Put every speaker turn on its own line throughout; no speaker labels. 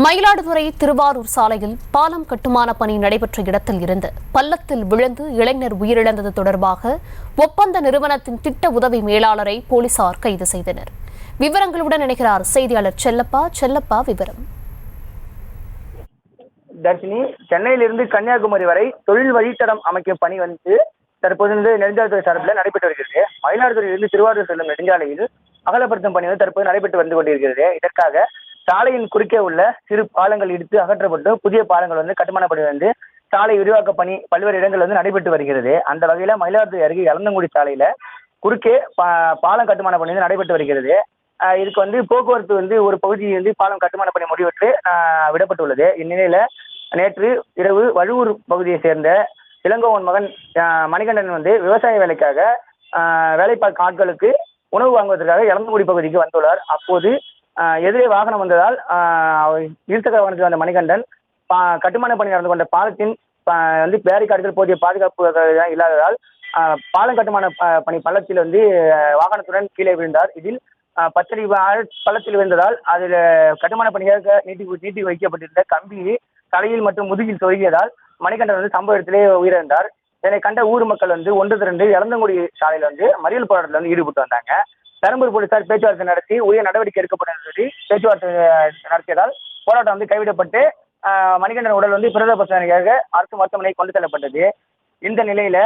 மயிலாடுதுறை திருவாரூர் சாலையில் பாலம் கட்டுமான பணி நடைபெற்ற இடத்தில் இருந்து பள்ளத்தில் விழுந்து இளைஞர் உயிரிழந்தது தொடர்பாக ஒப்பந்த நிறுவனத்தின் திட்ட உதவி மேலாளரை போலீசார் கைது செய்தனர். விவரங்களுடன் இணைகிறார் செய்தியாளர் செல்லப்பா. விவரம்.
தர்ஷினி, சென்னையிலிருந்து கன்னியாகுமரி வரை தொழில் வழித்தடம் அமைக்கும் பணி தற்போது நெடுஞ்சாலைத்துறை சார்பில் நடைபெற்று வருகிறது. மயிலாடுதுறையிலிருந்து திருவாரூர் செல்லும் நெடுஞ்சாலையில் அகலப்படுத்தும் பணி தற்போது நடைபெற்று வந்து கொண்டிருக்கிறது. இதற்காக சாலையின் குறுக்கே உள்ள சிறு பாலங்கள் இடித்து அகற்றப்பட்டு புதிய பாலங்கள் கட்டுமான பணி சாலை விரிவாக்க பணி பல்வேறு இடங்கள் நடைபெற்று வருகிறது. அந்த வகையில மயிலாடுதுறை அருகே எலந்தங்குடி சாலையில குறுக்கே பாலம் கட்டுமான பணி நடைபெற்று வருகிறது. இதுக்கு போக்குவரத்து ஒரு பகுதி பாலம் கட்டுமான பணி முடிவெற்று விடப்பட்டுள்ளது. இந்நிலையில நேற்று இரவு வழுவூர் பகுதியை சேர்ந்த இளங்கோவன் மகன் மணிகண்டன் விவசாய வேலைக்காக வேலை பார்க்கும் ஆட்களுக்கு உணவு வாங்குவதற்காக எலந்தங்குடி பகுதிக்கு வந்துள்ளார். அப்போது எதிரே வாகனம் வந்ததால் இருசக்கர வாகனத்தில் வந்த மணிகண்டன் கட்டுமான பணி நடந்து கொண்ட பாலத்தின் பேரிகார்டுகள் போதிய பாதுகாப்பு இல்லாததால் பாலம் கட்டுமான பணி பள்ளத்தில் வாகனத்துடன் கீழே விழுந்தார். இதில் 10 அடி பள்ளத்தில் விழுந்ததால் அதில் கட்டுமான பணியாக நீட்டி வைக்கப்பட்டிருந்த கம்பி தலையில் மற்றும் முதுகில் சொருகியதால் மணிகண்டன் சம்பவ இடத்திலே உயிரிழந்தார். இதனை கண்ட ஊர் மக்கள் ஒன்று திரண்டு எலந்தங்குடி சாலையில் மறியல் போராட்டத்தில் ஈடுபட்டு வந்தாங்க. பெரம்பூர் போலீசார் பேச்சுவார்த்தை நடத்தி உரிய நடவடிக்கை எடுக்கப்படும் சொல்லி பேச்சுவார்த்தை நடத்தியதால் போராட்டம் கைவிடப்பட்டு மணிகண்டன் உடல் பிரேத பரிசோதனைக்காக அரசு மருத்துவமனை கொண்டு செல்லப்பட்டது. இந்த நிலையில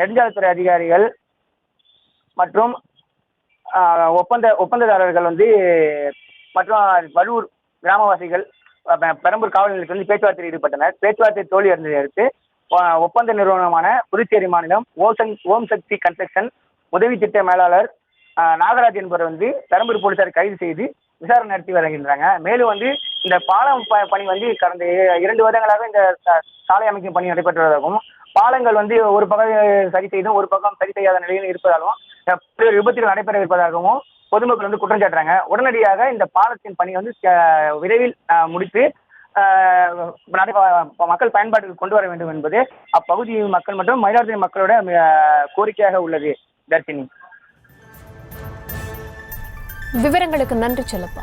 நெடுஞ்சாலைத்துறை அதிகாரிகள் மற்றும் ஒப்பந்ததாரர்கள் மற்றும் வழுவூர் கிராமவாசிகள் பெரம்பூர் காவல் நிலையத்தில் பேச்சுவார்த்தையில் ஈடுபட்டனர். பேச்சுவார்த்தை தோல்வி அடைந்ததை அடுத்து ஒப்பந்த நிறுவனமான புதுச்சேரி மாநிலம் ஓம் சக்தி கன்ஸ்ட்ரக்ஷன் உதவி திட்ட மேலாளர் நாகராஜ் என்பவர் பெரம்பூர் போலீசார் கைது செய்து விசாரணை நடத்தி வருகின்றாங்க. மேலும் இந்த பாலம் பணி கடந்த 2 வருடங்களாக இந்த சாலை அமைக்கும் பணி நடைபெற்று வருவதாகவும் பாலங்கள் ஒரு பக்கம் சரி செய்தும் ஒரு பக்கம் சரி செய்யாத நிலையில் இருப்பதாகவும் விபத்துகள் நடைபெற இருப்பதாகவும் பொதுமக்கள் குற்றம் சாட்டுறாங்க. உடனடியாக இந்த பாலத்தின் பணி விரைவில் முடித்து மக்கள் பயன்பாட்டுக்கு கொண்டு வர வேண்டும் என்பது அப்பகுதி மக்கள் மற்றும் மயிலாடுதுறை மக்களோட கோரிக்கையாக உள்ளது. தர்ஷினி,
விவரங்களுக்கு நன்றி செல்லப்பா.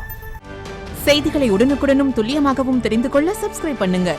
செய்திகளை உடனுக்குடனும் துல்லியமாகவும் தெரிந்து கொள்ள சப்ஸ்கிரைப் பண்ணுங்க.